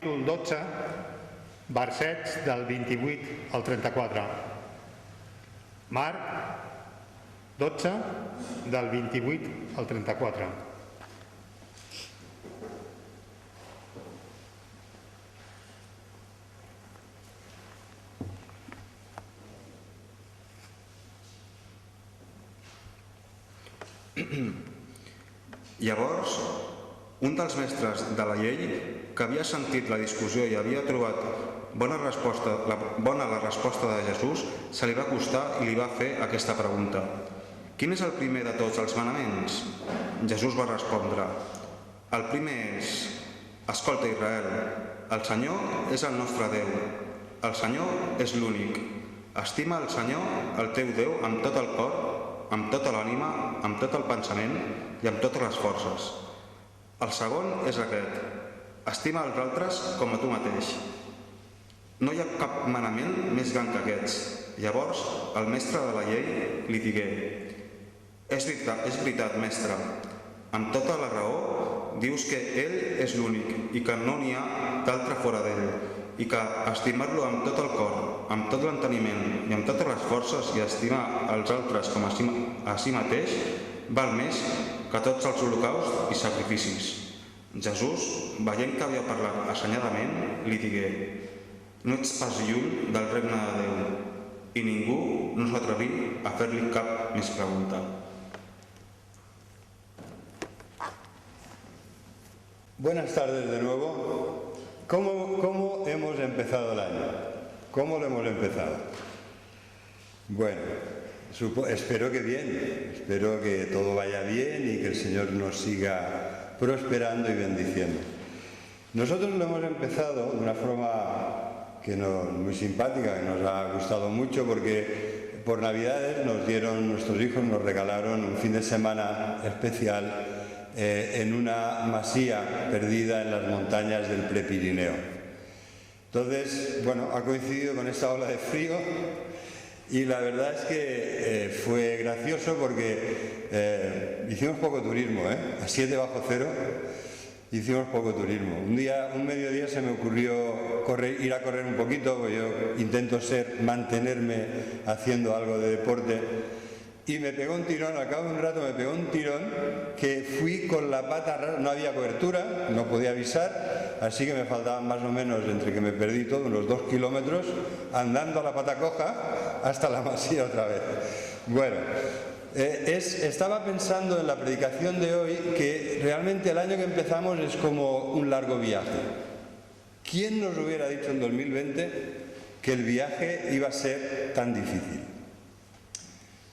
Capítol 12, versets del 28 al 34. Marc 12, del 28 al 34. Llavors, un dels mestres de la llei, que havia sentit la discussió i havia trobat bona la resposta de Jesús, se li va acostar i li va fer aquesta pregunta: «Quin és el primer de tots els manaments?» Jesús va respondre: «El primer és: escolta, Israel, el Senyor és el nostre Déu. El Senyor és l'únic. Estima el Senyor, el teu Déu, amb tot el cor, amb tota l'ànima, amb tot el pensament i amb totes les forces. El segon és aquest: estima els altres com a tu mateix. No hi ha cap manament més gran que aquests». Llavors el mestre de la llei li digué: és veritat, mestre, amb tota la raó dius que ell és l'únic i que no n'hi ha d'altre fora d'ell, i que estimar-lo amb tot el cor, amb tot l'enteniment i amb totes les forces i estimar els altres com a si mateix val més que tots els holocausts i sacrificis. Jesús, veient que havia parlat assenyadament, li digué: no ets pas lluny del regne de Déu. I ningú no s'atreví a fer-li cap més pregunta. Buenas tardes de nuevo. ¿Cómo hemos empezado el año? ¿Cómo lo hemos empezado? Bueno, espero que bien, espero que todo vaya bien y que el Señor nos siga prosperando y bendiciendo. Nosotros lo hemos empezado de una forma muy simpática, que nos ha gustado mucho, porque por Navidades nuestros hijos nos regalaron un fin de semana especial en una masía perdida en las montañas del Prepirineo. Entonces, bueno, ha coincidido con esta ola de frío y la verdad es que fue gracioso porque hicimos poco turismo, a 7 bajo cero hicimos poco turismo. Un mediodía se me ocurrió ir a correr un poquito, porque yo intento mantenerme haciendo algo de deporte. Y me pegó un tirón, al cabo de un rato me pegó un tirón que fui con la pata rara, no había cobertura, no podía avisar, así que me faltaban más o menos, entre que me perdí todo, unos 2 kilómetros, andando a la pata coja hasta la masía otra vez. Bueno, estaba pensando en la predicación de hoy que realmente el año que empezamos es como un largo viaje. ¿Quién nos hubiera dicho en 2020 que el viaje iba a ser tan difícil?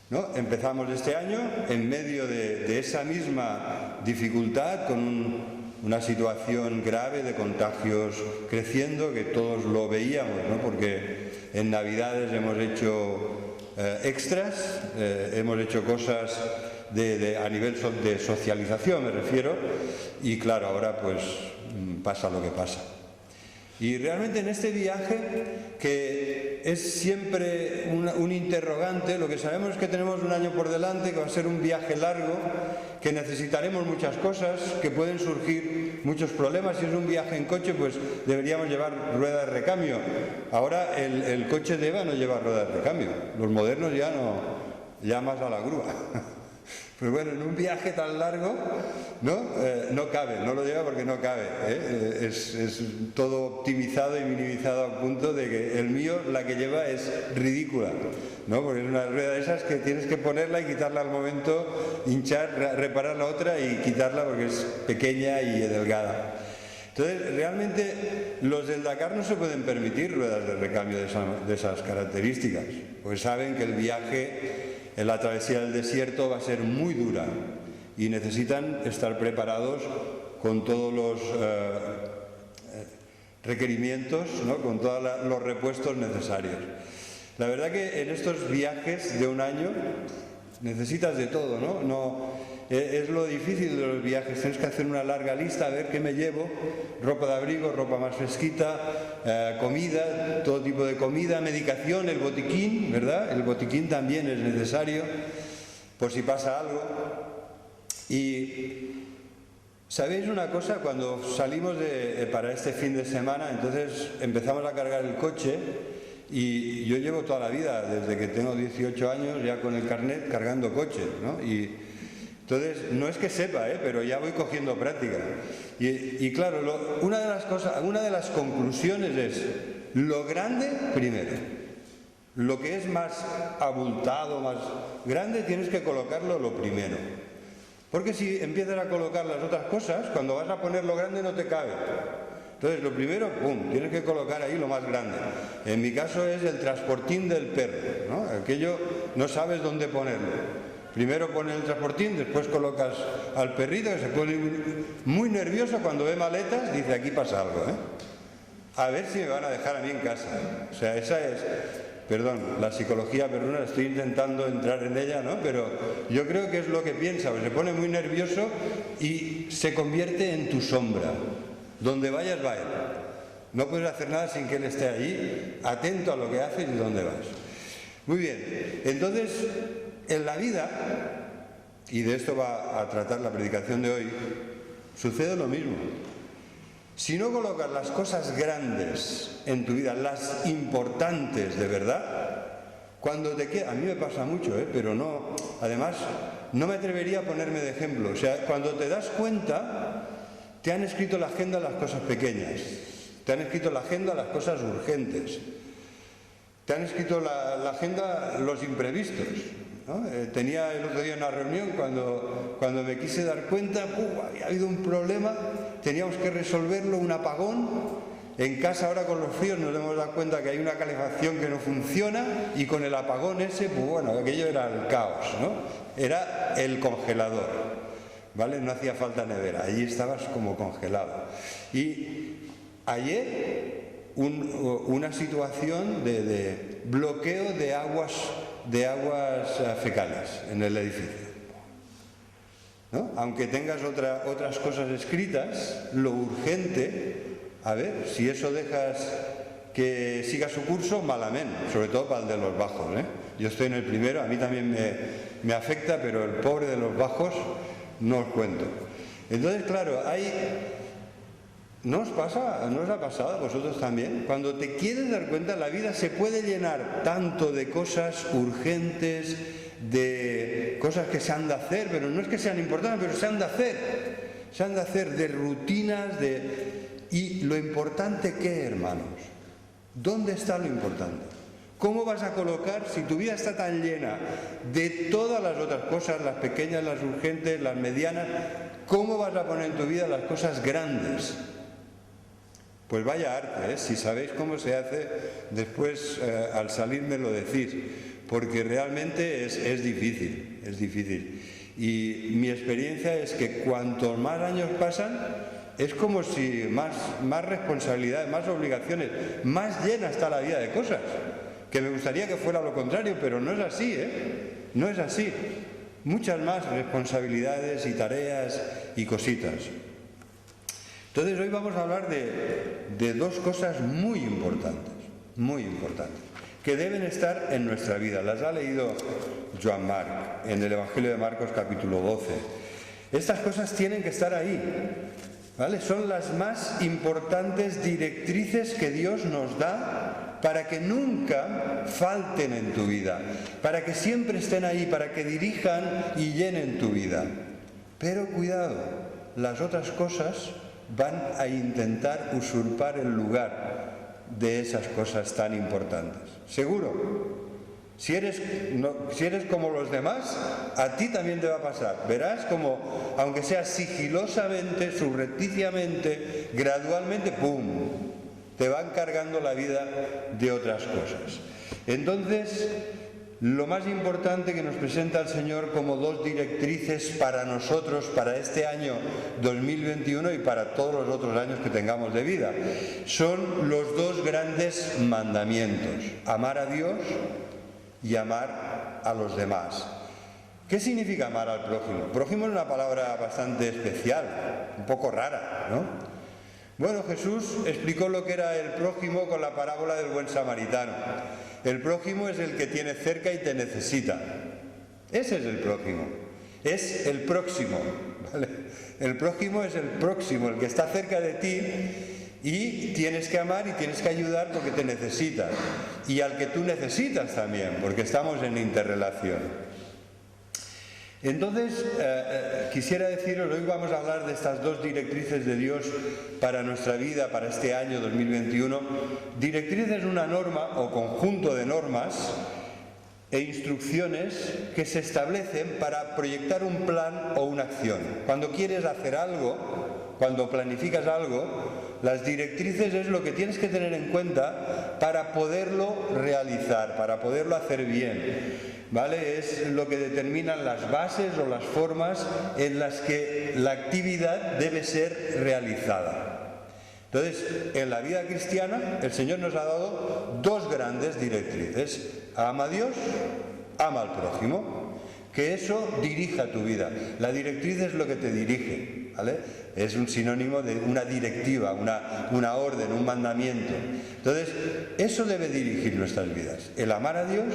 ¿No? Empezamos este año en medio de esa misma dificultad, con una situación grave de contagios creciendo, que todos lo veíamos, ¿no? Porque en Navidades hemos hecho extras, hemos hecho cosas a nivel de socialización, me refiero, y claro, ahora pues pasa lo que pasa. Y realmente en este viaje, que es siempre un interrogante, lo que sabemos es que tenemos un año por delante, que va a ser un viaje largo, que necesitaremos muchas cosas, que pueden surgir muchos problemas. Si es un viaje en coche, pues deberíamos llevar ruedas de recambio. Ahora el coche de Eva no lleva ruedas de recambio, los modernos ya no, ya más a la grúa. Pues bueno, en un viaje tan largo, no cabe, no lo lleva porque no cabe, es todo optimizado y minimizado a punto de que el mío, la que lleva, es ridícula, ¿no? Porque es una rueda de esas que tienes que ponerla y quitarla al momento, hinchar, reparar la otra y quitarla porque es pequeña y delgada. Entonces, realmente los del Dakar no se pueden permitir ruedas de recambio de esas características, porque saben que el viaje en la travesía del desierto va a ser muy dura y necesitan estar preparados con todos los requerimientos, ¿no? Con todos los repuestos necesarios. La verdad que en estos viajes de un año necesitas de todo, ¿no? Es lo difícil de los viajes, tienes que hacer una larga lista, a ver qué me llevo: ropa de abrigo, ropa más fresquita, comida, todo tipo de comida, medicación, el botiquín, ¿verdad? El botiquín también es necesario. por si pasa algo. Y ¿Sabéis una cosa? Cuando salimos para este fin de semana, entonces empezamos a cargar el coche y yo llevo toda la vida, desde que tengo 18 años, ya con el carnet cargando coches, ¿no? Y entonces, no es que sepa, pero ya voy cogiendo práctica. Y claro, una de las conclusiones es, lo grande primero. Lo que es más abultado, más grande, tienes que colocarlo lo primero. Porque si empiezas a colocar las otras cosas, cuando vas a poner lo grande no te cabe. Entonces, lo primero, ¡pum!, tienes que colocar ahí lo más grande. En mi caso es el transportín del perro, ¿no? Aquello no sabes dónde ponerlo. Primero pones el transportín, después colocas al perrito, que se pone muy nervioso cuando ve maletas, dice, aquí pasa algo, a ver si me van a dejar a mí en casa. O sea, esa es, perdón, la psicología perruna, estoy intentando entrar en ella, ¿no? Pero yo creo que es lo que piensa, pues se pone muy nervioso y se convierte en tu sombra. Donde vayas, va él. No puedes hacer nada sin que él esté allí, atento a lo que haces y dónde vas. Muy bien, entonces, en la vida, y de esto va a tratar la predicación de hoy, sucede lo mismo. Si no colocas las cosas grandes en tu vida, las importantes de verdad, cuando te queda, a mí me pasa mucho, pero no, además, no me atrevería a ponerme de ejemplo. O sea, cuando te das cuenta, te han escrito la agenda las cosas pequeñas, te han escrito la agenda las cosas urgentes, te han escrito la agenda los imprevistos, ¿no? Tenía el otro día una reunión cuando me quise dar cuenta, había habido un problema, teníamos que resolverlo, un apagón. En casa ahora con los fríos nos hemos dado cuenta que hay una calefacción que no funciona y con el apagón ese, pues bueno, aquello era el caos, ¿no? Era el congelador, ¿vale? No hacía falta nevera, allí estabas como congelado. Y ayer una situación de bloqueo de aguas fecales en el edificio, ¿no? Aunque tengas otras cosas escritas, lo urgente, a ver, si eso dejas que siga su curso, malamente, sobre todo para el de los bajos, Yo estoy en el primero, a mí también me afecta, pero el pobre de los bajos no os cuento. Entonces, claro, ¿no os pasa? ¿No os ha pasado a vosotros también? Cuando te quieres dar cuenta, la vida se puede llenar tanto de cosas urgentes, de cosas que se han de hacer, pero no es que sean importantes, pero se han de hacer. Se han de hacer de rutinas, y lo importante, ¿qué, hermanos? ¿Dónde está lo importante? ¿Cómo vas a colocar, si tu vida está tan llena de todas las otras cosas, las pequeñas, las urgentes, las medianas, cómo vas a poner en tu vida las cosas grandes? Pues vaya arte, si sabéis cómo se hace, después al salir me lo decís, porque realmente es difícil, es difícil. Y mi experiencia es que cuantos más años pasan, es como si más responsabilidades, más obligaciones, más llena está la vida de cosas, que me gustaría que fuera lo contrario, pero no es así, no es así. Muchas más responsabilidades y tareas y cositas. Entonces hoy vamos a hablar de dos cosas muy importantes, que deben estar en nuestra vida. Las ha leído Joan Marc en el Evangelio de Marcos capítulo 12. Estas cosas tienen que estar ahí, ¿vale? Son las más importantes directrices que Dios nos da para que nunca falten en tu vida, para que siempre estén ahí, para que dirijan y llenen tu vida. Pero cuidado, las otras cosas van a intentar usurpar el lugar de esas cosas tan importantes. ¿Seguro? Si eres como los demás, a ti también te va a pasar. Verás como, aunque sea sigilosamente, subrepticiamente, gradualmente, ¡pum!, te van cargando la vida de otras cosas. Entonces, lo más importante que nos presenta el Señor como dos directrices para nosotros, para este año 2021 y para todos los otros años que tengamos de vida, son los dos grandes mandamientos: amar a Dios y amar a los demás. ¿Qué significa amar al prójimo? Prójimo es una palabra bastante especial, un poco rara, ¿no? Bueno, Jesús explicó lo que era el prójimo con la parábola del buen samaritano. El prójimo es el que tiene cerca y te necesita. Ese es el prójimo. Es el próximo, ¿vale? El prójimo es el próximo, el que está cerca de ti, y tienes que amar y tienes que ayudar porque te necesitas. Y al que tú necesitas también, porque estamos en interrelación. Entonces, quisiera deciros, hoy vamos a hablar de estas dos directrices de Dios para nuestra vida, para este año 2021. Directriz es una norma o conjunto de normas e instrucciones que se establecen para proyectar un plan o una acción. Cuando quieres hacer algo, cuando planificas algo, las directrices es lo que tienes que tener en cuenta para poderlo realizar, para poderlo hacer bien. ¿Vale? Es lo que determinan las bases o las formas en las que la actividad debe ser realizada. Entonces, en la vida cristiana, el Señor nos ha dado dos grandes directrices. Ama a Dios, ama al prójimo. Que eso dirija tu vida. La directriz es lo que te dirige, ¿vale? Es un sinónimo de una directiva, una orden, un mandamiento. Entonces, eso debe dirigir nuestras vidas. El amar a Dios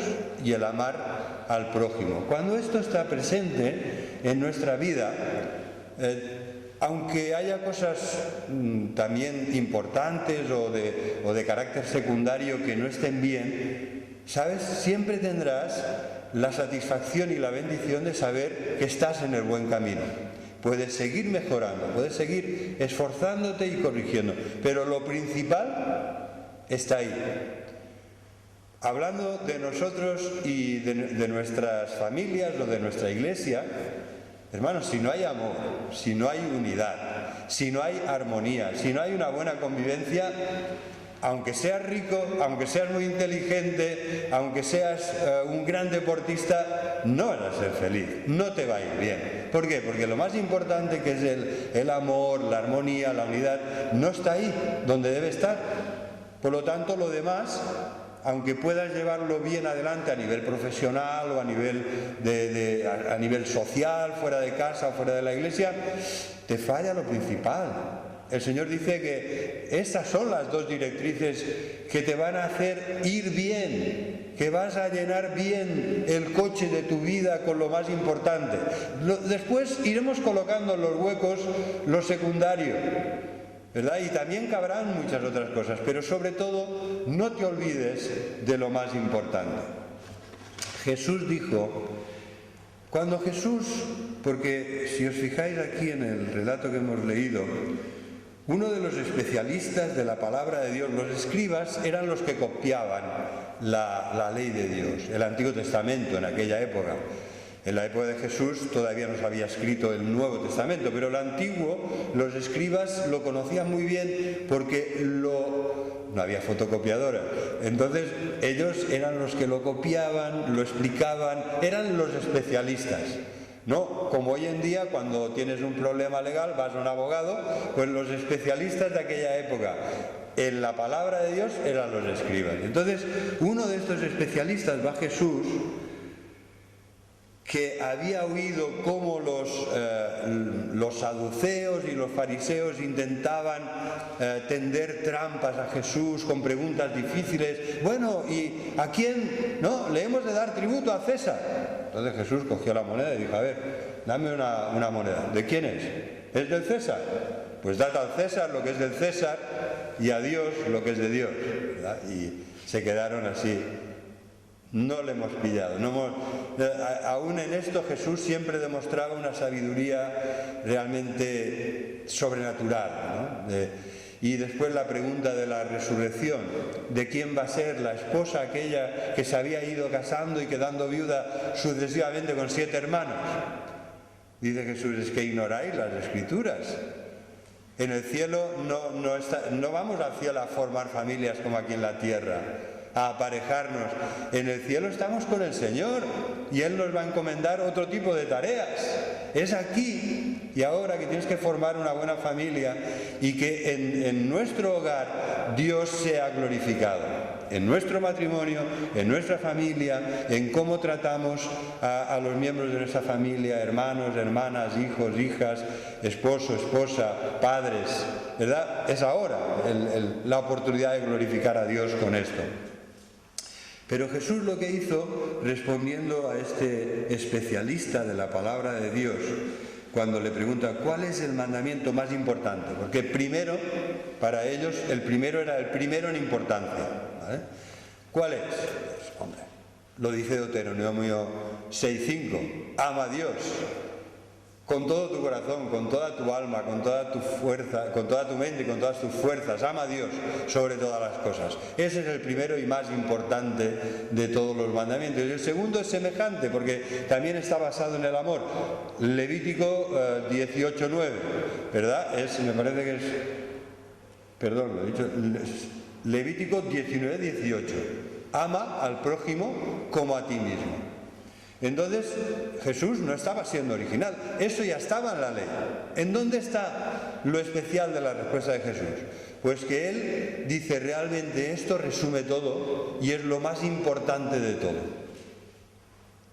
y el amar al prójimo. Cuando esto está presente en nuestra vida, aunque haya cosas también importantes o de carácter secundario que no estén bien, ¿sabes? Siempre tendrás la satisfacción y la bendición de saber que estás en el buen camino. Puedes seguir mejorando, puedes seguir esforzándote y corrigiendo, pero lo principal está ahí. Hablando de nosotros y de nuestras familias o de nuestra iglesia, hermanos, si no hay amor, si no hay unidad, si no hay armonía, si no hay una buena convivencia, aunque seas rico, aunque seas muy inteligente, aunque seas un gran deportista, no vas a ser feliz, no te va a ir bien. ¿Por qué? Porque lo más importante, que es el amor, la armonía, la unidad, no está ahí donde debe estar. Por lo tanto, lo demás, aunque puedas llevarlo bien adelante a nivel profesional o a nivel social, fuera de casa o fuera de la iglesia, te falla lo principal. El Señor dice que estas son las dos directrices que te van a hacer ir bien, que vas a llenar bien el coche de tu vida con lo más importante. Después iremos colocando en los huecos lo secundario, ¿verdad? Y también cabrán muchas otras cosas, pero sobre todo no te olvides de lo más importante. Jesús dijo, cuando Jesús, porque si os fijáis aquí en el relato que hemos leído, uno de los especialistas de la palabra de Dios, los escribas, eran los que copiaban la ley de Dios, el Antiguo Testamento en aquella época. En la época de Jesús todavía no se había escrito el Nuevo Testamento, pero el Antiguo, los escribas lo conocían muy bien porque no había fotocopiadora. Entonces ellos eran los que lo copiaban, lo explicaban, eran los especialistas. No, como hoy en día cuando tienes un problema legal vas a un abogado, pues los especialistas de aquella época en la palabra de Dios eran los escribas. Entonces, uno de estos especialistas va a Jesús, que había oído cómo los saduceos y los fariseos intentaban tender trampas a Jesús con preguntas difíciles. Bueno, ¿y a quién? No, le hemos de dar tributo a César. Entonces Jesús cogió la moneda y dijo, a ver, dame una moneda. ¿De quién es? ¿Es del César? Pues dad al César lo que es del César y a Dios lo que es de Dios, ¿verdad? Y se quedaron así. No le hemos pillado. Aún en esto Jesús siempre demostraba una sabiduría realmente sobrenatural, ¿no? Y después la pregunta de la resurrección, de quién va a ser la esposa aquella que se había ido casando y quedando viuda sucesivamente con 7 hermanos. Dice Jesús, es que ignoráis las Escrituras. En el cielo no vamos al cielo a formar familias como aquí en la tierra, a aparejarnos. En el cielo estamos con el Señor y Él nos va a encomendar otro tipo de tareas. Es aquí y ahora que tienes que formar una buena familia y que en nuestro hogar Dios sea glorificado. En nuestro matrimonio, en nuestra familia, en cómo tratamos a los miembros de nuestra familia, hermanos, hermanas, hijos, hijas, esposo, esposa, padres, ¿verdad? Es ahora la oportunidad de glorificar a Dios con esto. Pero Jesús lo que hizo, respondiendo a este especialista de la palabra de Dios, cuando le pregunta cuál es el mandamiento más importante, porque primero, para ellos, el primero era el primero en importancia, ¿vale? ¿Cuál es? Pues, hombre, lo dice Deuteronomio 6:5, ama a Dios con todo tu corazón, con toda tu alma, con toda tu fuerza, con toda tu mente y con todas tus fuerzas. Ama a Dios sobre todas las cosas. Ese es el primero y más importante de todos los mandamientos. Y el segundo es semejante, porque también está basado en el amor. Levítico 18:9, ¿verdad? Me parece que es... Perdón, lo he dicho... Levítico 19:18. Ama al prójimo como a ti mismo. Entonces, Jesús no estaba siendo original, eso ya estaba en la ley. ¿En dónde está lo especial de la respuesta de Jesús? Pues que Él dice realmente esto resume todo y es lo más importante de todo.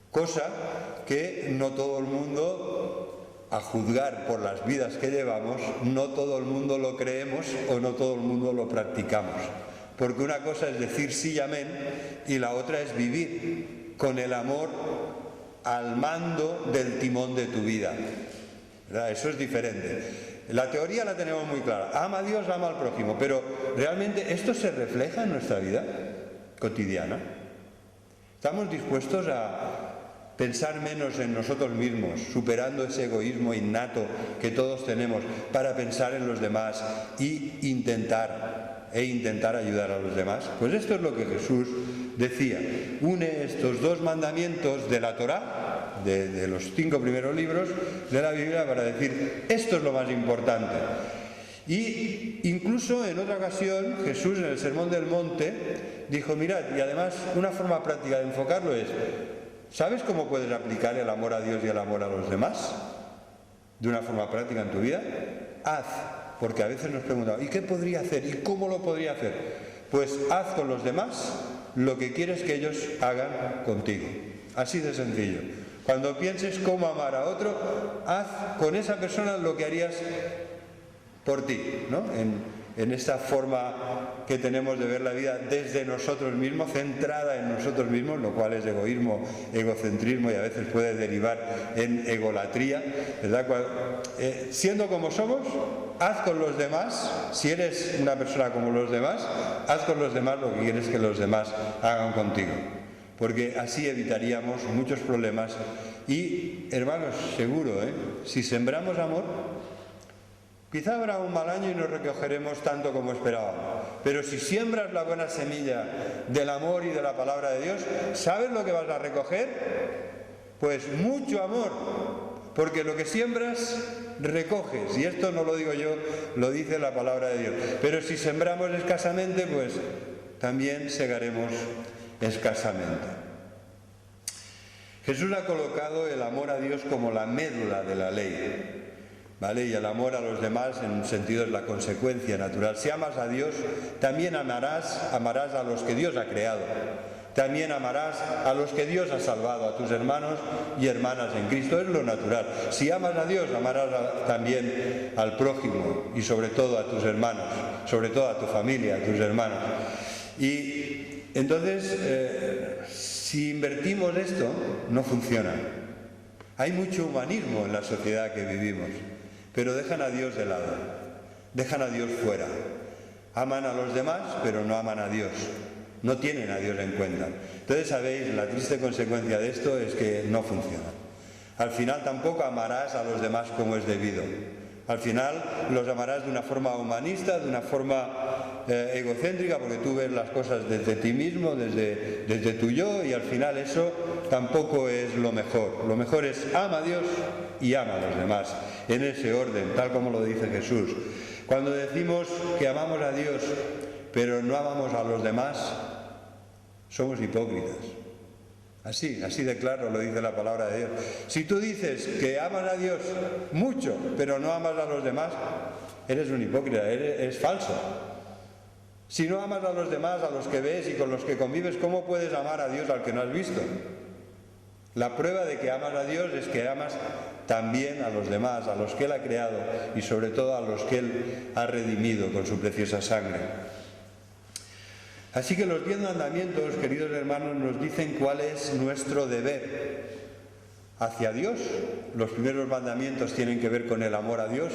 Cosa que no todo el mundo, a juzgar por las vidas que llevamos, no todo el mundo lo creemos o no todo el mundo lo practicamos. Porque una cosa es decir sí y amén y la otra es vivir con el amor al mando del timón de tu vida, ¿verdad? Eso es diferente. La teoría la tenemos muy clara, ama a Dios, ama al prójimo, pero ¿realmente esto se refleja en nuestra vida cotidiana? ¿Estamos dispuestos a pensar menos en nosotros mismos, superando ese egoísmo innato que todos tenemos, para pensar en los demás y intentar ayudar a los demás? Pues esto es lo que Jesús decía. Une estos dos mandamientos de la Torá, de los 5 primeros libros de la Biblia, para decir, esto es lo más importante. Y incluso en otra ocasión Jesús, en el Sermón del Monte, dijo, mirad, y además una forma práctica de enfocarlo es, ¿sabes cómo puedes aplicar el amor a Dios y el amor a los demás? De una forma práctica en tu vida. Haz. Porque a veces nos preguntamos, ¿y qué podría hacer? ¿Y cómo lo podría hacer? Pues haz con los demás lo que quieres que ellos hagan contigo. Así de sencillo. Cuando pienses cómo amar a otro, haz con esa persona lo que harías por ti, ¿no? En esta forma que tenemos de ver la vida desde nosotros mismos, centrada en nosotros mismos, lo cual es egoísmo, egocentrismo y a veces puede derivar en egolatría, ¿verdad? Siendo como somos, haz con los demás, si eres una persona como los demás, haz con los demás lo que quieres que los demás hagan contigo, porque así evitaríamos muchos problemas y, hermanos, seguro, si sembramos amor, quizá habrá un mal año y no recogeremos tanto como esperábamos. Pero si siembras la buena semilla del amor y de la palabra de Dios, ¿sabes lo que vas a recoger? Pues mucho amor. Porque lo que siembras, recoges. Y esto no lo digo yo, lo dice la palabra de Dios. Pero si sembramos escasamente, pues también segaremos escasamente. Jesús ha colocado el amor a Dios como la médula de la ley. ¿Vale? Y el amor a los demás, en un sentido, es la consecuencia natural. Si amas a Dios, también amarás a los que Dios ha creado. También amarás a los que Dios ha salvado, a tus hermanos y hermanas en Cristo. Es lo natural. Si amas a Dios, amarás también al prójimo y sobre todo a tus hermanos, sobre todo a tu familia, a tus hermanos. Y entonces, si invertimos esto, no funciona. Hay mucho humanismo en la sociedad que vivimos. Pero dejan a Dios de lado, dejan a Dios fuera. Aman a los demás, pero no aman a Dios. No tienen a Dios en cuenta. Entonces, sabéis, la triste consecuencia de esto es que no funciona. Al final tampoco amarás a los demás como es debido. Al final los amarás de una forma humanista, de una forma egocéntrica, porque tú ves las cosas desde ti mismo, desde tu yo, y al final eso tampoco es lo mejor. Lo mejor es ama a Dios y ama a los demás, en ese orden, tal como lo dice Jesús. Cuando decimos que amamos a Dios, pero no amamos a los demás, somos hipócritas. Así de claro lo dice la palabra de Dios. Si tú dices que amas a Dios mucho, pero no amas a los demás, eres un hipócrita, es falso. Si no amas a los demás, a los que ves y con los que convives, ¿cómo puedes amar a Dios al que no has visto? La prueba de que amas a Dios es que amas también a los demás, a los que Él ha creado y sobre todo a los que Él ha redimido con su preciosa sangre. Así que los 10 mandamientos, queridos hermanos, nos dicen cuál es nuestro deber hacia Dios. Los primeros mandamientos tienen que ver con el amor a Dios.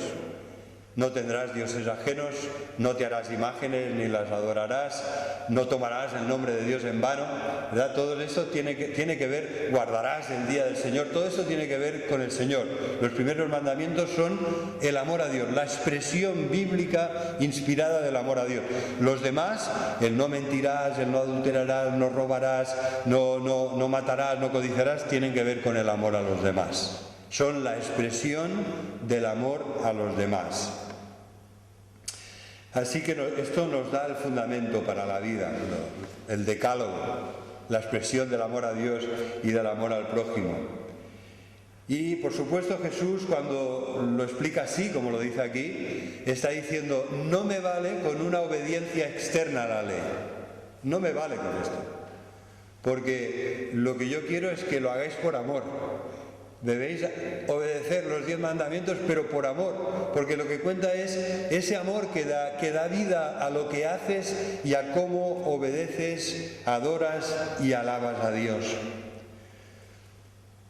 No tendrás dioses ajenos, no te harás imágenes ni las adorarás, no tomarás el nombre de Dios en vano, ¿verdad? Todo esto tiene que ver, guardarás el día del Señor, todo esto tiene que ver con el Señor. Los primeros mandamientos son el amor a Dios, la expresión bíblica inspirada del amor a Dios. Los demás, el no mentirás, el no adulterarás, no robarás, no matarás, no codiciarás, tienen que ver con el amor a los demás. Son la expresión del amor a los demás. Así que esto nos da el fundamento para la vida, el decálogo, la expresión del amor a Dios y del amor al prójimo. Y por supuesto Jesús, cuando lo explica así, como lo dice aquí, está diciendo, no me vale con una obediencia externa a la ley. No me vale con esto. Porque lo que yo quiero es que lo hagáis por amor. Debéis obedecer los 10 mandamientos, pero por amor, porque lo que cuenta es ese amor que da vida a lo que haces y a cómo obedeces, adoras y alabas a Dios.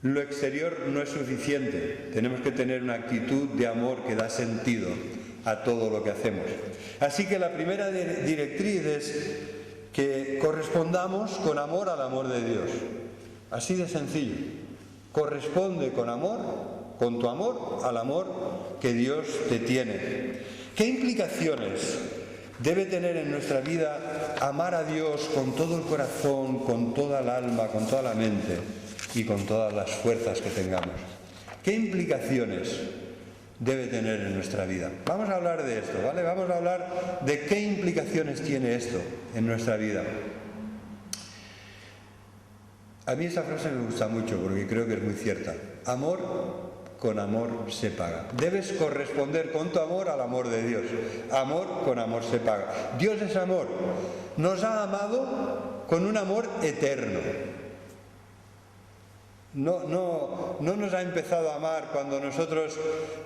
Lo exterior no es suficiente, tenemos que tener una actitud de amor que da sentido a todo lo que hacemos. Así que la primera directriz es que correspondamos con amor al amor de Dios. Así de sencillo. Corresponde con amor, con tu amor, al amor que Dios te tiene. ¿Qué implicaciones debe tener en nuestra vida amar a Dios con todo el corazón, con toda el alma, con toda la mente y con todas las fuerzas que tengamos? ¿Qué implicaciones debe tener en nuestra vida? Vamos a hablar de esto, ¿vale? Vamos a hablar de qué implicaciones tiene esto en nuestra vida. A mí esa frase me gusta mucho porque creo que es muy cierta. Amor con amor se paga. Debes corresponder con tu amor al amor de Dios. Amor con amor se paga. Dios es amor. Nos ha amado con un amor eterno. No nos ha empezado a amar cuando nosotros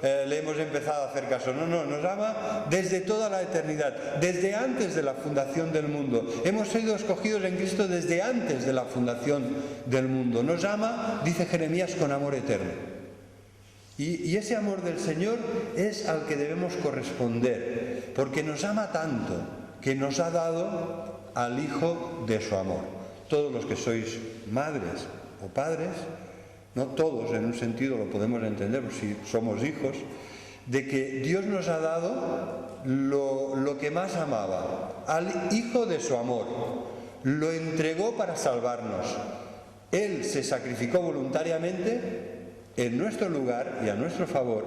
le hemos empezado a hacer caso. No, nos ama desde toda la eternidad, desde antes de la fundación del mundo. Hemos sido escogidos en Cristo desde antes de la fundación del mundo. Nos ama, dice Jeremías, con amor eterno. Y ese amor del Señor es al que debemos corresponder, porque nos ama tanto que nos ha dado al Hijo de su amor. Todos los que sois madres o padres, no todos en un sentido lo podemos entender, si somos hijos, de que Dios nos ha dado lo que más amaba, al Hijo de su amor, lo entregó para salvarnos. Él se sacrificó voluntariamente en nuestro lugar y a nuestro favor,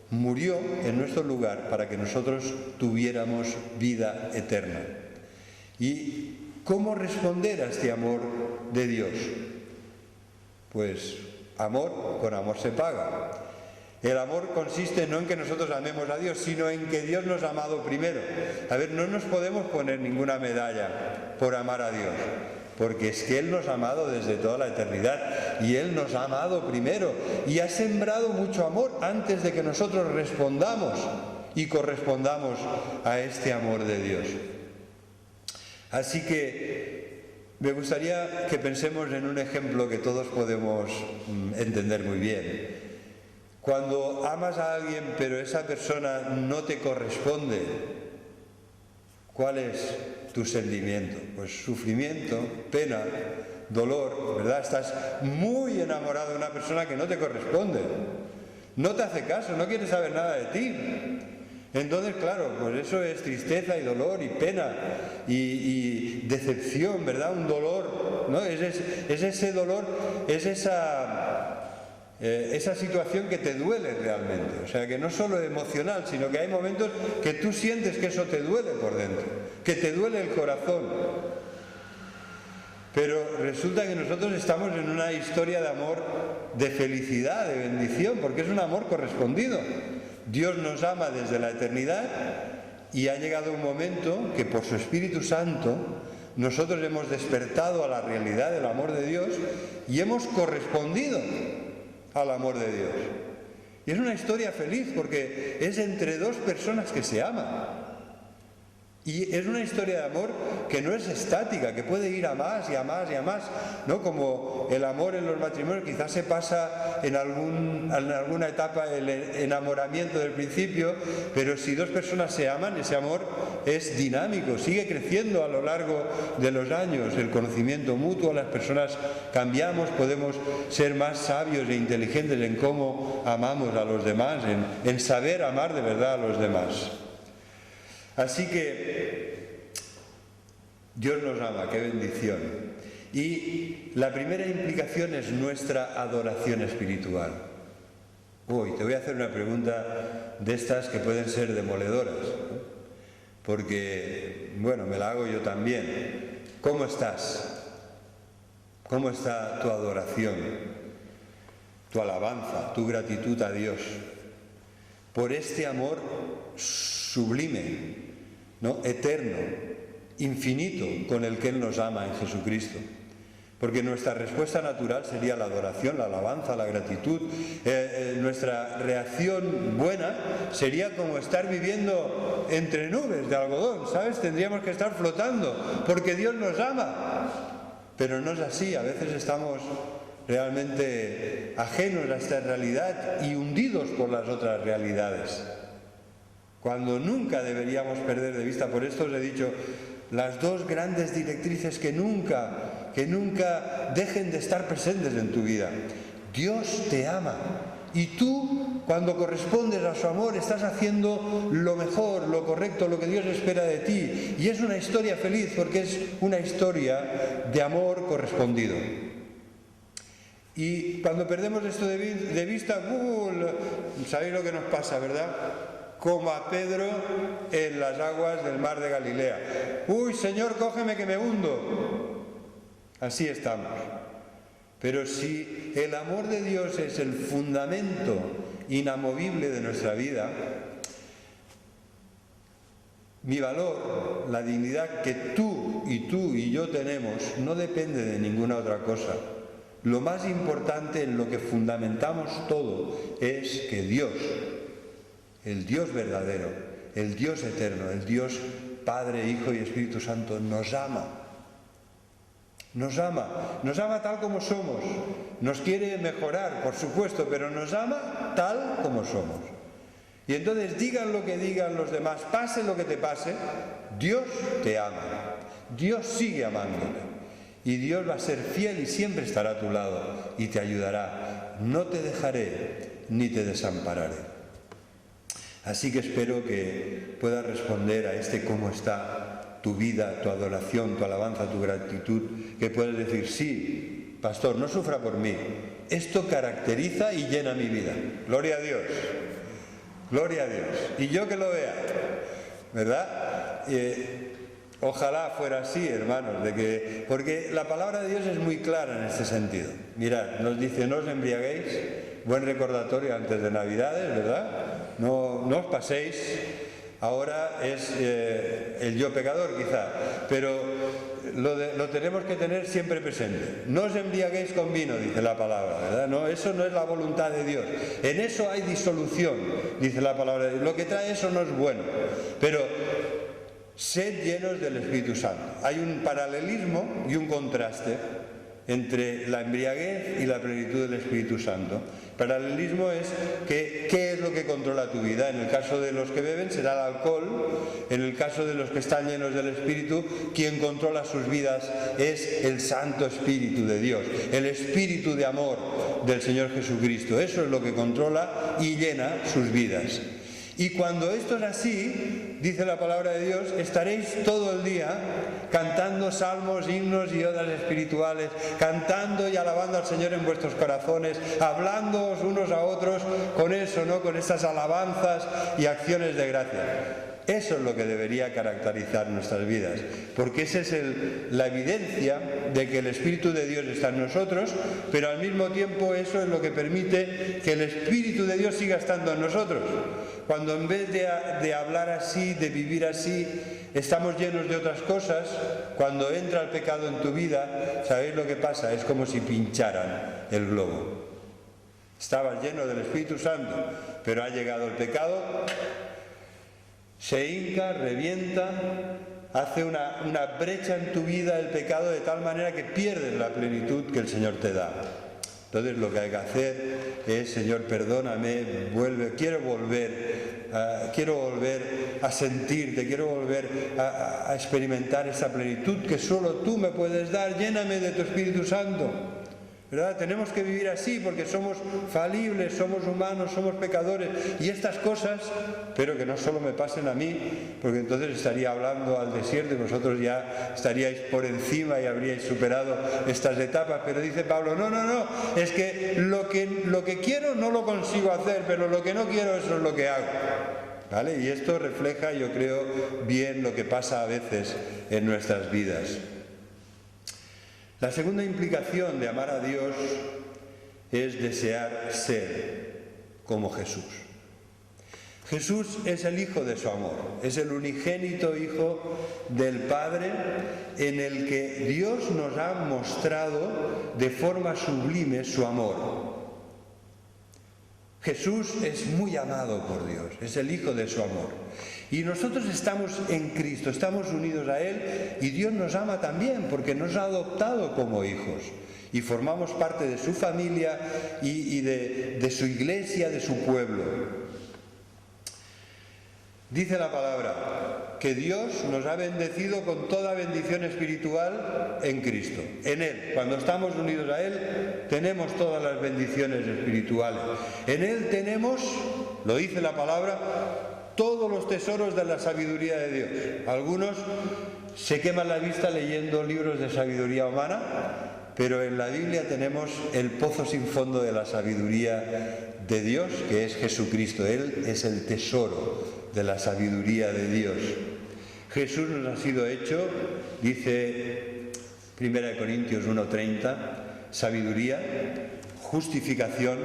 murió en nuestro lugar para que nosotros tuviéramos vida eterna. ¿Y cómo responder a este amor de Dios? Pues amor con amor se paga. El amor consiste no en que nosotros amemos a Dios, sino en que Dios nos ha amado primero. A ver, no nos podemos poner ninguna medalla por amar a Dios, porque es que Él nos ha amado desde toda la eternidad y Él nos ha amado primero y ha sembrado mucho amor antes de que nosotros respondamos y correspondamos a este amor de Dios. Así que me gustaría que pensemos en un ejemplo que todos podemos entender muy bien. Cuando amas a alguien pero esa persona no te corresponde, ¿cuál es tu sentimiento? Pues sufrimiento, pena, dolor, ¿verdad? Estás muy enamorado de una persona que no te corresponde, no te hace caso, no quiere saber nada de ti. Entonces, claro, pues eso es tristeza y dolor y pena y decepción, ¿verdad? Un dolor, ¿no? Es ese dolor, es esa situación que te duele realmente. O sea, que no solo emocional, sino que hay momentos que tú sientes que eso te duele por dentro, que te duele el corazón. Pero resulta que nosotros estamos en una historia de amor, de felicidad, de bendición, porque es un amor correspondido. Dios nos ama desde la eternidad y ha llegado un momento que por su Espíritu Santo nosotros hemos despertado a la realidad del amor de Dios y hemos correspondido al amor de Dios. Y es una historia feliz porque es entre dos personas que se aman. Y es una historia de amor que no es estática, que puede ir a más y a más y a más, ¿no? Como el amor en los matrimonios, quizás se pasa en alguna etapa el enamoramiento del principio, pero si dos personas se aman, ese amor es dinámico, sigue creciendo a lo largo de los años, el conocimiento mutuo, las personas cambiamos, podemos ser más sabios e inteligentes en cómo amamos a los demás, en saber amar de verdad a los demás. Así que Dios nos ama, qué bendición. Y la primera implicación es nuestra adoración espiritual. Uy, te voy a hacer una pregunta de estas que pueden ser demoledoras, ¿no? Porque, bueno, me la hago yo también. ¿Cómo estás? ¿Cómo está tu adoración, tu alabanza, tu gratitud a Dios por este amor sublime, ¿no? Eterno, infinito, con el que Él nos ama en Jesucristo? Porque nuestra respuesta natural sería la adoración, la alabanza, la gratitud. Nuestra reacción buena sería como estar viviendo entre nubes de algodón, ¿sabes? Tendríamos que estar flotando, porque Dios nos ama. Pero no es así, a veces estamos realmente ajenos a esta realidad y hundidos por las otras realidades, cuando nunca deberíamos perder de vista. Por esto os he dicho las dos grandes directrices que nunca dejen de estar presentes en tu vida. Dios te ama y tú, cuando correspondes a su amor, estás haciendo lo mejor, lo correcto, lo que Dios espera de ti, y es una historia feliz porque es una historia de amor correspondido. Y cuando perdemos esto de vista, sabéis lo que nos pasa, ¿verdad? Como a Pedro en las aguas del mar de Galilea. ¡Uy, Señor, cógeme que me hundo! Así estamos. Pero si el amor de Dios es el fundamento inamovible de nuestra vida, mi valor, la dignidad que tú y yo tenemos, no depende de ninguna otra cosa. Lo más importante, en lo que fundamentamos todo, es que Dios, el Dios verdadero, el Dios eterno, el Dios Padre, Hijo y Espíritu Santo, nos ama. Nos ama tal como somos. Nos quiere mejorar, por supuesto, pero nos ama tal como somos. Y entonces, digan lo que digan los demás, pase lo que te pase, Dios te ama. Dios sigue amándote. Y Dios va a ser fiel y siempre estará a tu lado y te ayudará. No te dejaré ni te desampararé. Así que espero que puedas responder a este cómo está tu vida, tu adoración, tu alabanza, tu gratitud, que puedes decir: sí, pastor, no sufra por mí, esto caracteriza y llena mi vida. Gloria a Dios, gloria a Dios. Y yo que lo vea, ¿verdad? Ojalá fuera así, hermanos, porque la palabra de Dios es muy clara en este sentido. Mirad, nos dice: no os embriaguéis, buen recordatorio antes de Navidades, ¿verdad? No os paséis. Ahora es el yo pecador, quizá, pero lo tenemos que tener siempre presente. No os embriaguéis con vino, dice la palabra, ¿verdad? No, eso no es la voluntad de Dios. En eso hay disolución, dice la palabra de Dios. Lo que trae eso no es bueno, pero sed llenos del Espíritu Santo. Hay un paralelismo y un contraste entre la embriaguez y la plenitud del Espíritu Santo. Paralelismo es que ¿qué es lo que controla tu vida? En el caso de los que beben será el alcohol. En el caso de los que están llenos del Espíritu, quien controla sus vidas es el Santo Espíritu de Dios, el Espíritu de amor del Señor Jesucristo. Eso es lo que controla y llena sus vidas. Y cuando esto es así, dice la palabra de Dios, estaréis todo el día cantando salmos, himnos y odas espirituales, cantando y alabando al Señor en vuestros corazones, hablándoos unos a otros con eso, ¿no? Con estas alabanzas y acciones de gracia. Eso es lo que debería caracterizar nuestras vidas, porque esa es la evidencia de que el Espíritu de Dios está en nosotros, pero al mismo tiempo eso es lo que permite que el Espíritu de Dios siga estando en nosotros. Cuando en vez de hablar así, de vivir así, estamos llenos de otras cosas, cuando entra el pecado en tu vida, ¿sabéis lo que pasa? Es como si pincharan el globo. Estabas lleno del Espíritu Santo, pero ha llegado el pecado, Se hinca, revienta, hace una brecha en tu vida el pecado de tal manera que pierdes la plenitud que el Señor te da. Entonces lo que hay que hacer es: Señor, perdóname, quiero volver a sentirte, quiero volver a experimentar esa plenitud que solo tú me puedes dar. Lléname de tu Espíritu Santo, ¿verdad? Tenemos que vivir así porque somos falibles, somos humanos, somos pecadores, y estas cosas, pero que no solo me pasen a mí, porque entonces estaría hablando al desierto y vosotros ya estaríais por encima y habríais superado estas etapas. Pero dice Pablo: no, es que lo que quiero no lo consigo hacer, pero lo que no quiero, eso es lo que hago, ¿vale? Y esto refleja, yo creo, bien lo que pasa a veces en nuestras vidas. La segunda implicación de amar a Dios es desear ser como Jesús. Jesús es el Hijo de su amor, es el unigénito Hijo del Padre, en el que Dios nos ha mostrado de forma sublime su amor. Jesús es muy amado por Dios, es el Hijo de su amor. Y nosotros estamos en Cristo, estamos unidos a Él, y Dios nos ama también porque nos ha adoptado como hijos. Y formamos parte de su familia y de su iglesia, de su pueblo. Dice la palabra que Dios nos ha bendecido con toda bendición espiritual en Cristo. En Él, cuando estamos unidos a Él, tenemos todas las bendiciones espirituales. En Él tenemos, lo dice la palabra, todos los tesoros de la sabiduría de Dios. Algunos se queman la vista leyendo libros de sabiduría humana, pero en la Biblia tenemos el pozo sin fondo de la sabiduría de Dios, que es Jesucristo. Él es el tesoro de la sabiduría de Dios. Jesús nos ha sido hecho, dice 1 Corintios 1:30, sabiduría, justificación,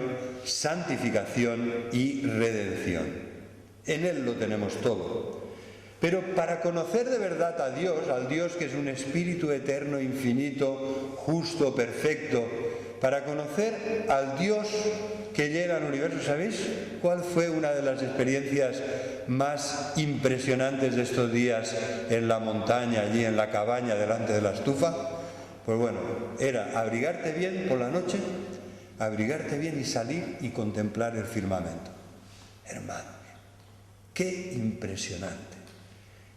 santificación y redención. En Él lo tenemos todo. Pero para conocer de verdad a Dios, al Dios que es un espíritu eterno, infinito, justo, perfecto, para conocer al Dios que llega al universo, ¿sabéis cuál fue una de las experiencias más impresionantes de estos días en la montaña, allí en la cabaña delante de la estufa? Pues bueno, era abrigarte bien por la noche, abrigarte bien y salir y contemplar el firmamento. Hermano, qué impresionante,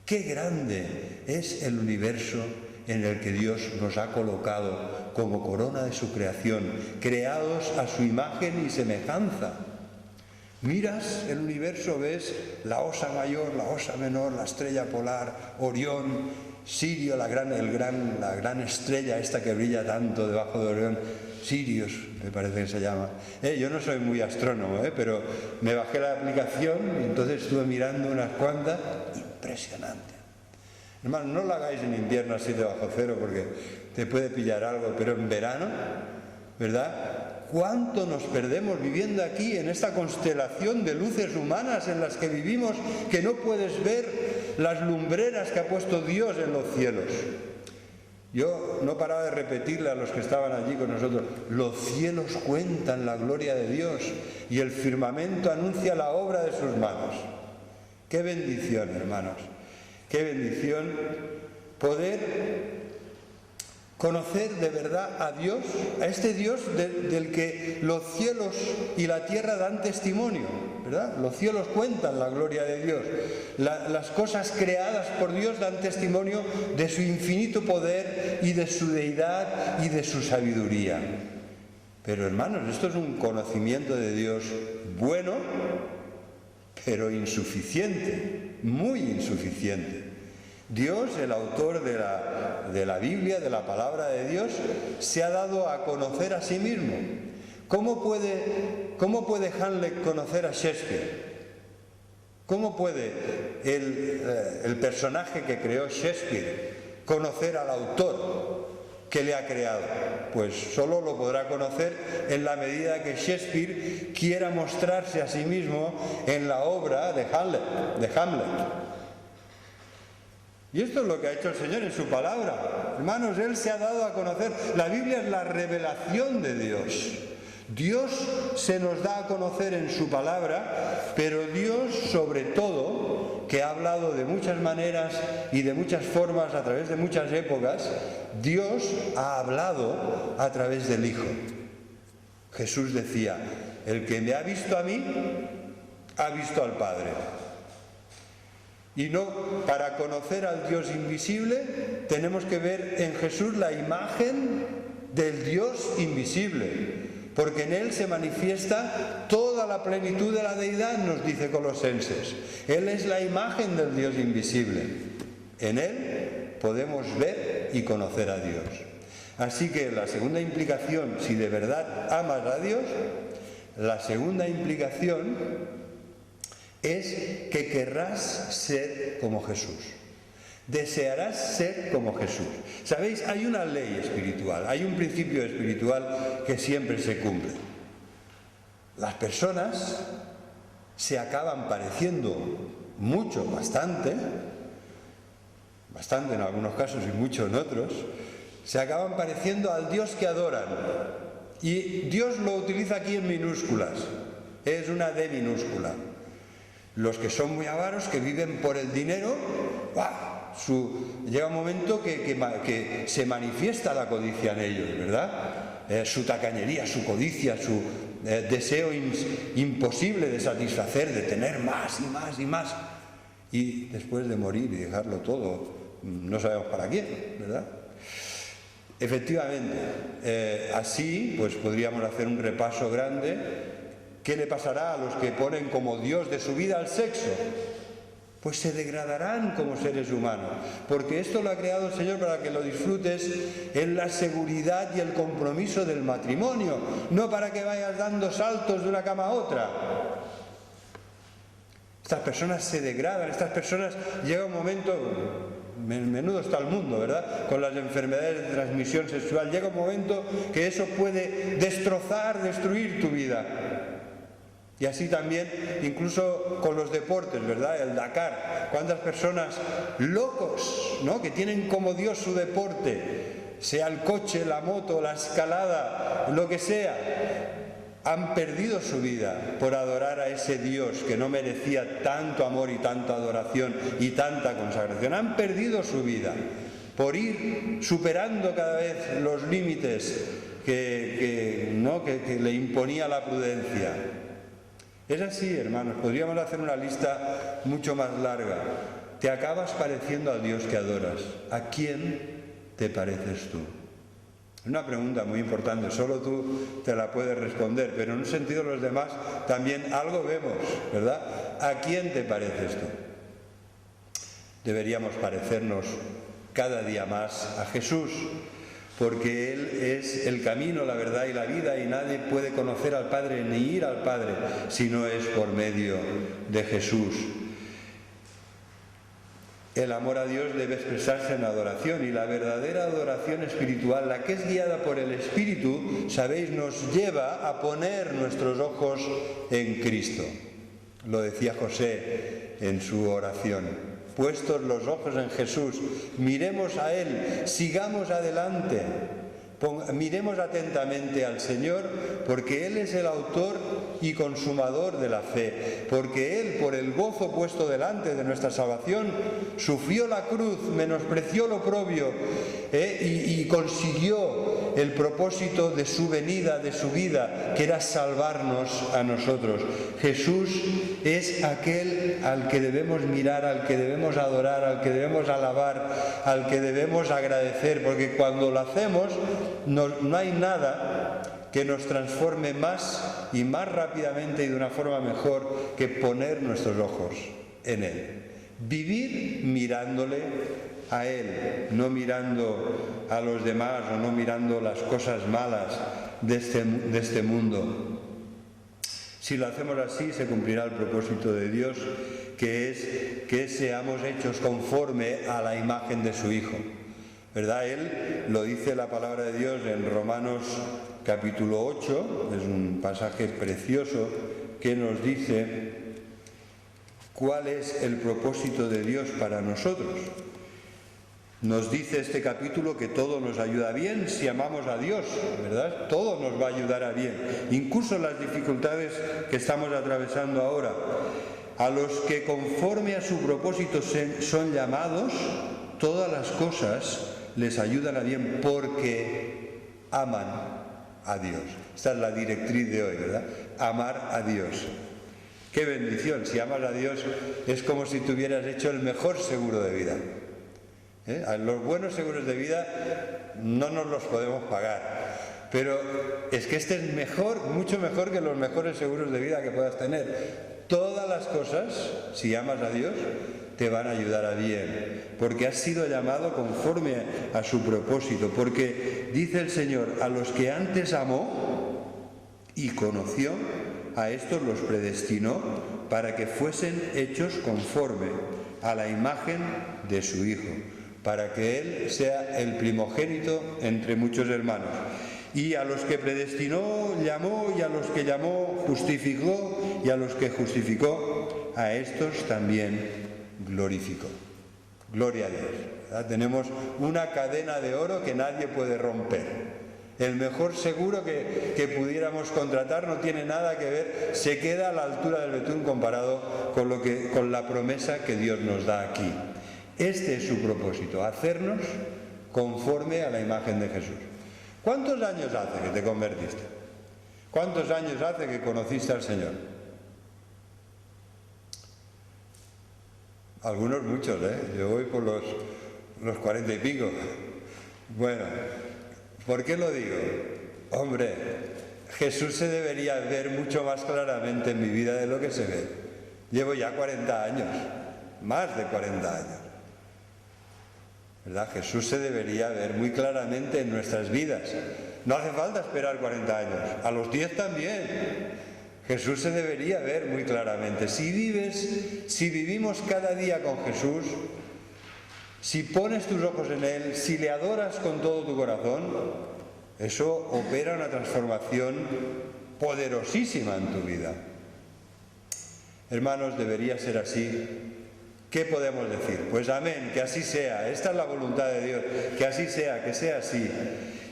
qué grande es el universo en el que Dios nos ha colocado como corona de su creación, creados a su imagen y semejanza. Miras el universo, ves la Osa Mayor, la Osa Menor, la estrella polar, Orión, Sirio, la gran estrella esta que brilla tanto debajo de Orión, Sirius me parece que se llama. Yo no soy muy astrónomo, pero me bajé la aplicación y entonces estuve mirando unas cuantas. Impresionante. Hermano, no lo hagáis en invierno así debajo cero porque te puede pillar algo, pero en verano, ¿verdad? ¿Cuánto nos perdemos viviendo aquí en esta constelación de luces humanas en las que vivimos, que no puedes ver las lumbreras que ha puesto Dios en los cielos? Yo no paraba de repetirle a los que estaban allí con nosotros: los cielos cuentan la gloria de Dios y el firmamento anuncia la obra de sus manos. ¡Qué bendición, hermanos! ¡Qué bendición poder conocer de verdad a Dios, a este Dios del que los cielos y la tierra dan testimonio, ¿verdad? Los cielos cuentan la gloria de Dios. Las cosas creadas por Dios dan testimonio de su infinito poder y de su deidad y de su sabiduría. Pero hermanos, esto es un conocimiento de Dios bueno, pero insuficiente, muy insuficiente. Dios, el autor de la Biblia, de la palabra de Dios, se ha dado a conocer a sí mismo. ¿Cómo puede Hamlet conocer a Shakespeare? ¿Cómo puede el personaje que creó Shakespeare conocer al autor que le ha creado? Pues solo lo podrá conocer en la medida que Shakespeare quiera mostrarse a sí mismo en la obra de Hamlet. Y esto es lo que ha hecho el Señor en su palabra. Hermanos, Él se ha dado a conocer. La Biblia es la revelación de Dios. Dios se nos da a conocer en su palabra, pero Dios, sobre todo, que ha hablado de muchas maneras y de muchas formas a través de muchas épocas, Dios ha hablado a través del Hijo. Jesús decía: el que me ha visto a mí, ha visto al Padre. Y no, para conocer al Dios invisible, tenemos que ver en Jesús la imagen del Dios invisible, porque en Él se manifiesta toda la plenitud de la deidad, nos dice Colosenses. Él es la imagen del Dios invisible. En Él podemos ver y conocer a Dios. Así que la segunda implicación, si de verdad amas a Dios, la segunda implicación es que querrás ser como Jesús. Desearás ser como Jesús. ¿Sabéis? Hay una ley espiritual, hay un principio espiritual que siempre se cumple. Las personas se acaban pareciendo mucho, bastante en algunos casos y mucho en otros, se acaban pareciendo al Dios que adoran. Y Dios lo utiliza aquí en minúsculas, es una D minúscula. Los que son muy avaros, que viven por el dinero, llega un momento que se manifiesta la codicia en ellos, ¿verdad? Su tacañería, su codicia, su deseo imposible de satisfacer, de tener más y más y más. Y después de morir y dejarlo todo, no sabemos para quién, ¿verdad? Efectivamente, así pues podríamos hacer un repaso grande. ¿Qué le pasará a los que ponen como Dios de su vida al sexo? Pues se degradarán como seres humanos, porque esto lo ha creado el Señor para que lo disfrutes en la seguridad y el compromiso del matrimonio, no para que vayas dando saltos de una cama a otra. Estas personas se degradan, estas personas, llega un momento, menudo está el mundo, ¿verdad?, con las enfermedades de transmisión sexual, llega un momento que eso puede destruir tu vida. Y así también, incluso con los deportes, ¿verdad? El Dakar. ¿Cuántas personas locos, ¿no?, que tienen como Dios su deporte, sea el coche, la moto, la escalada, lo que sea, han perdido su vida por adorar a ese Dios que no merecía tanto amor y tanta adoración y tanta consagración? Han perdido su vida por ir superando cada vez los límites que le imponía la prudencia. Es así, hermanos, podríamos hacer una lista mucho más larga. Te acabas pareciendo al Dios que adoras. ¿A quién te pareces tú? Es una pregunta muy importante, solo tú te la puedes responder, pero en un sentido los demás también algo vemos, ¿verdad? ¿A quién te pareces tú? Deberíamos parecernos cada día más a Jesús, porque Él es el camino, la verdad y la vida, y nadie puede conocer al Padre ni ir al Padre si no es por medio de Jesús. El amor a Dios debe expresarse en adoración, y la verdadera adoración espiritual, la que es guiada por el Espíritu, sabéis, nos lleva a poner nuestros ojos en Cristo. Lo decía José en su oración. Puestos los ojos en Jesús, miremos a Él, sigamos adelante, miremos atentamente al Señor, porque Él es el autor y consumador de la fe, porque Él, por el gozo puesto delante de nuestra salvación, sufrió la cruz, menospreció lo oprobio y consiguió el propósito de su venida, de su vida, que era salvarnos a nosotros. Jesús es aquel al que debemos mirar, al que debemos adorar, al que debemos alabar, al que debemos agradecer, porque cuando lo hacemos no hay nada que nos transforme más y más rápidamente y de una forma mejor que poner nuestros ojos en Él. Vivir mirándole a Él, no mirando a los demás o no mirando las cosas malas de este mundo. Si lo hacemos así, se cumplirá el propósito de Dios, que es que seamos hechos conforme a la imagen de su Hijo, ¿verdad? Él lo dice la palabra de Dios en Romanos capítulo 8, es un pasaje precioso que nos dice cuál es el propósito de Dios para nosotros. Nos dice este capítulo que todo nos ayuda bien si amamos a Dios, ¿verdad? Todo nos va a ayudar a bien, incluso las dificultades que estamos atravesando ahora. a los que conforme a su propósito son llamados, todas las cosas les ayudan a bien porque aman a Dios. Esta es la directriz de hoy, ¿verdad? Amar a Dios. ¡Qué bendición! Si amas a Dios es como si tú hubieras hecho el mejor seguro de vida. Los buenos seguros de vida no nos los podemos pagar, pero es que este es mejor, mucho mejor que los mejores seguros de vida que puedas tener. Todas las cosas, si amas a Dios, te van a ayudar a bien, porque has sido llamado conforme a su propósito, porque dice el Señor, a los que antes amó y conoció, a estos los predestinó para que fuesen hechos conforme a la imagen de su Hijo, para que Él sea el primogénito entre muchos hermanos. Y a los que predestinó, llamó, y a los que llamó, justificó, y a los que justificó, a estos también glorificó. Gloria a Dios, ¿verdad? Tenemos una cadena de oro que nadie puede romper. El mejor seguro que pudiéramos contratar no tiene nada que ver, se queda a la altura del betún comparado con la promesa que Dios nos da aquí. Este es su propósito, hacernos conforme a la imagen de Jesús. ¿Cuántos años hace que te convertiste? ¿Cuántos años hace que conociste al Señor? Algunos muchos, ¿eh? Yo voy por los 40 y pico. Bueno, ¿por qué lo digo? Hombre, Jesús se debería ver mucho más claramente en mi vida de lo que se ve. Llevo ya 40 años, más de 40 años. ¿Verdad? Jesús se debería ver muy claramente en nuestras vidas. No hace falta esperar 40 años, a los 10 también. Jesús se debería ver muy claramente. Si vivimos cada día con Jesús, si pones tus ojos en Él, si le adoras con todo tu corazón, eso opera una transformación poderosísima en tu vida. Hermanos, debería ser así. ¿Qué podemos decir? Pues amén, que así sea. Esta es la voluntad de Dios, que así sea, que sea así.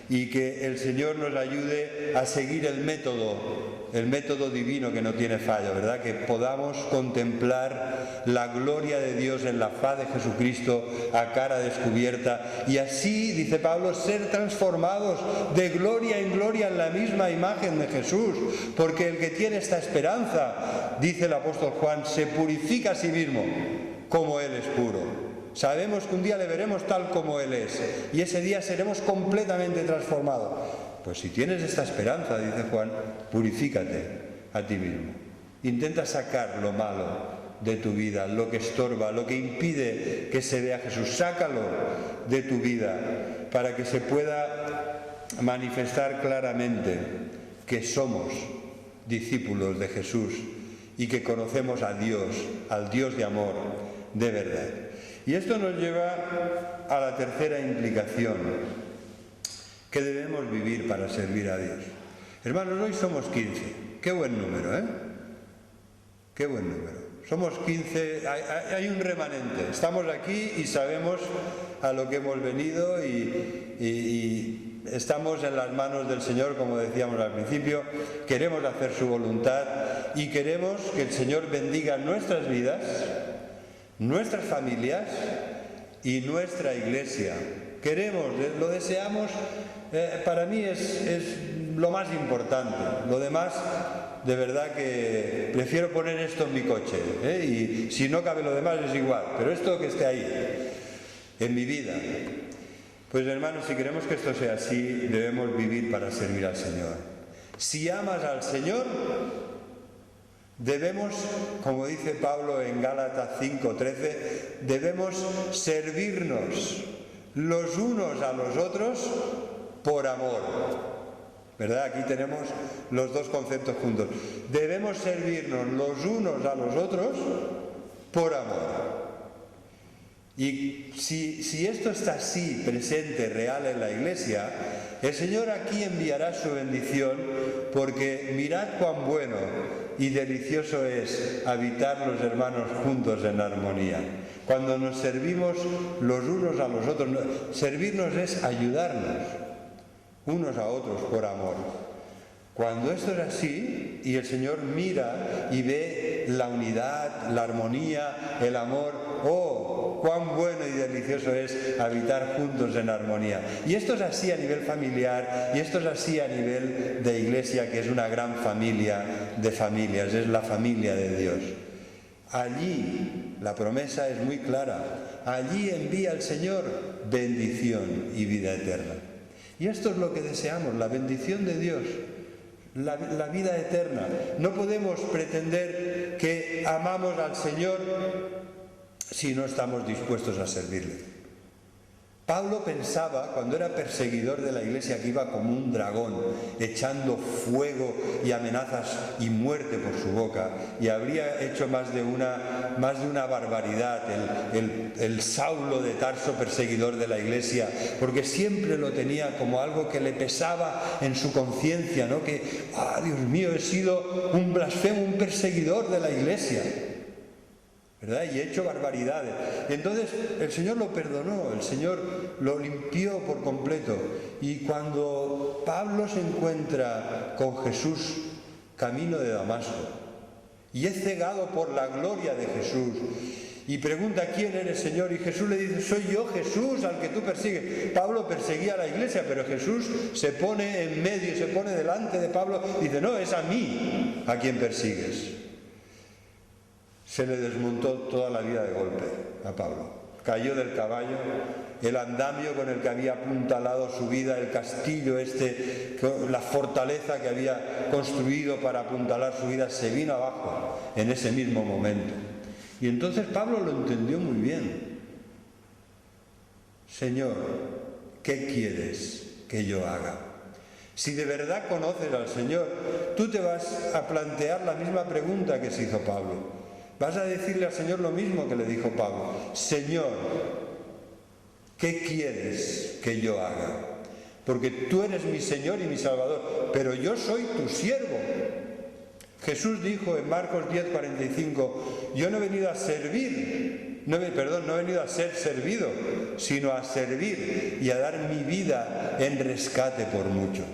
Y que el Señor nos ayude a seguir el método divino que no tiene fallo, ¿verdad? Que podamos contemplar la gloria de Dios en la faz de Jesucristo a cara descubierta y así, dice Pablo, ser transformados de gloria en gloria en la misma imagen de Jesús, porque el que tiene esta esperanza, dice el apóstol Juan, se purifica a sí mismo como Él es puro. Sabemos que un día le veremos tal como Él es y ese día seremos completamente transformados. Pues si tienes esta esperanza, dice Juan, purifícate a ti mismo. Intenta sacar lo malo de tu vida, lo que estorba, lo que impide que se vea Jesús. Sácalo de tu vida para que se pueda manifestar claramente que somos discípulos de Jesús y que conocemos a Dios, al Dios de amor, de verdad. Y esto nos lleva a la tercera implicación, que debemos vivir para servir a Dios. Hermanos, hoy somos 15. Qué buen número, ¿eh? Qué buen número. Somos 15, hay un remanente. Estamos aquí y sabemos a lo que hemos venido y estamos en las manos del Señor, como decíamos al principio. Queremos hacer su voluntad y queremos que el Señor bendiga nuestras vidas, nuestras familias y nuestra iglesia. Queremos, lo deseamos, para mí es lo más importante. Lo demás, de verdad que prefiero poner esto en mi coche, y si no cabe lo demás es igual, pero esto que esté ahí, en mi vida. Pues hermanos, si queremos que esto sea así, debemos vivir para servir al Señor. Si amas al Señor, debemos, como dice Pablo en Gálatas 5:13, debemos servirnos los unos a los otros por amor. ¿Verdad? Aquí tenemos los dos conceptos juntos. Debemos servirnos los unos a los otros por amor. Y si esto está así, presente, real en la Iglesia, el Señor aquí enviará su bendición, porque mirad cuán bueno y delicioso es habitar los hermanos juntos en armonía. Cuando nos servimos los unos a los otros, servirnos es ayudarnos unos a otros por amor. Cuando esto es así y el Señor mira y ve la unidad, la armonía, el amor. ¡Oh, cuán bueno y delicioso es habitar juntos en armonía! Y esto es así a nivel familiar, y esto es así a nivel de iglesia, que es una gran familia de familias, es la familia de Dios. Allí la promesa es muy clara. Allí envía el Señor bendición y vida eterna. Y esto es lo que deseamos, la bendición de Dios, la vida eterna. No podemos pretender que amamos al Señor si no estamos dispuestos a servirle. Pablo pensaba, cuando era perseguidor de la iglesia, que iba como un dragón, echando fuego y amenazas y muerte por su boca, y habría hecho más de una barbaridad el Saulo de Tarso, perseguidor de la iglesia, porque siempre lo tenía como algo que le pesaba en su conciencia, ¿no? Que, Dios mío, he sido un blasfemo, un perseguidor de la iglesia, ¿verdad? Y he hecho barbaridades. Y entonces el Señor lo perdonó, el Señor lo limpió por completo. Y cuando Pablo se encuentra con Jesús camino de Damasco y es cegado por la gloria de Jesús y pregunta: ¿quién eres, Señor? Y Jesús le dice: soy yo, Jesús, al que tú persigues. Pablo perseguía a la iglesia, pero Jesús se pone en medio, se pone delante de Pablo y dice: no, es a mí a quien persigues. Se le desmontó toda la vida de golpe a Pablo. Cayó del caballo, el andamio con el que había apuntalado su vida, el castillo la fortaleza que había construido para apuntalar su vida, se vino abajo en ese mismo momento. Y entonces Pablo lo entendió muy bien. Señor, ¿qué quieres que yo haga? Si de verdad conoces al Señor, tú te vas a plantear la misma pregunta que se hizo Pablo. Vas a decirle al Señor lo mismo que le dijo Pablo: Señor, ¿qué quieres que yo haga? Porque tú eres mi Señor y mi Salvador, pero yo soy tu siervo. Jesús dijo en Marcos 10:45: yo no he venido a servir, no he venido a ser servido, sino a servir y a dar mi vida en rescate por muchos.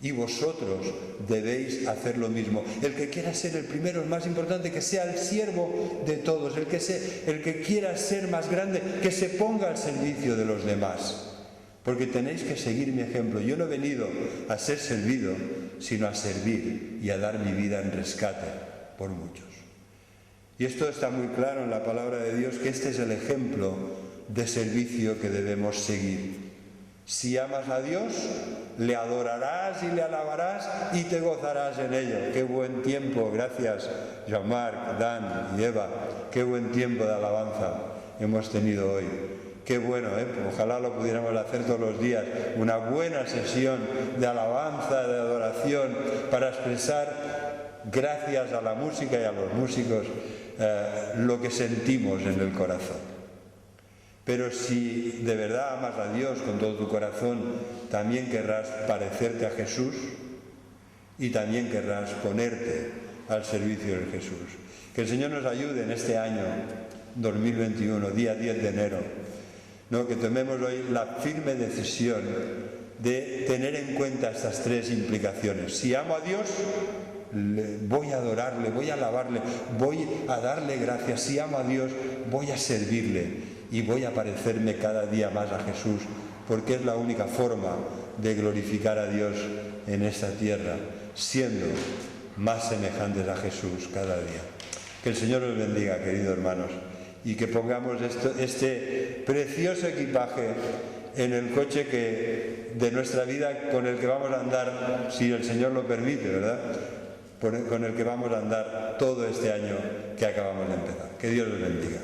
Y vosotros debéis hacer lo mismo. El que quiera ser el primero, el más importante, que sea el siervo de todos. El que quiera ser más grande, que se ponga al servicio de los demás. Porque tenéis que seguir mi ejemplo. Yo no he venido a ser servido, sino a servir y a dar mi vida en rescate por muchos. Y esto está muy claro en la palabra de Dios, que este es el ejemplo de servicio que debemos seguir. Si amas a Dios, le adorarás y le alabarás y te gozarás en ello. Qué buen tiempo, gracias Jean-Marc, Dan y Eva, qué buen tiempo de alabanza hemos tenido hoy. Qué bueno, ojalá lo pudiéramos hacer todos los días, una buena sesión de alabanza, de adoración, para expresar, gracias a la música y a los músicos, lo que sentimos en el corazón. Pero si de verdad amas a Dios con todo tu corazón, también querrás parecerte a Jesús y también querrás ponerte al servicio de Jesús. Que el Señor nos ayude en este año 2021, día 10 de enero, ¿no? Que tomemos hoy la firme decisión de tener en cuenta estas tres implicaciones. Si amo a Dios, voy a adorarle, voy a alabarle, voy a darle gracias. Si amo a Dios, voy a servirle y voy a parecerme cada día más a Jesús, porque es la única forma de glorificar a Dios en esta tierra, siendo más semejantes a Jesús cada día. Que el Señor os bendiga, queridos hermanos, y que pongamos este precioso equipaje en el coche de nuestra vida, con el que vamos a andar, si el Señor lo permite, ¿verdad?, con el que vamos a andar todo este año que acabamos de empezar. Que Dios os bendiga.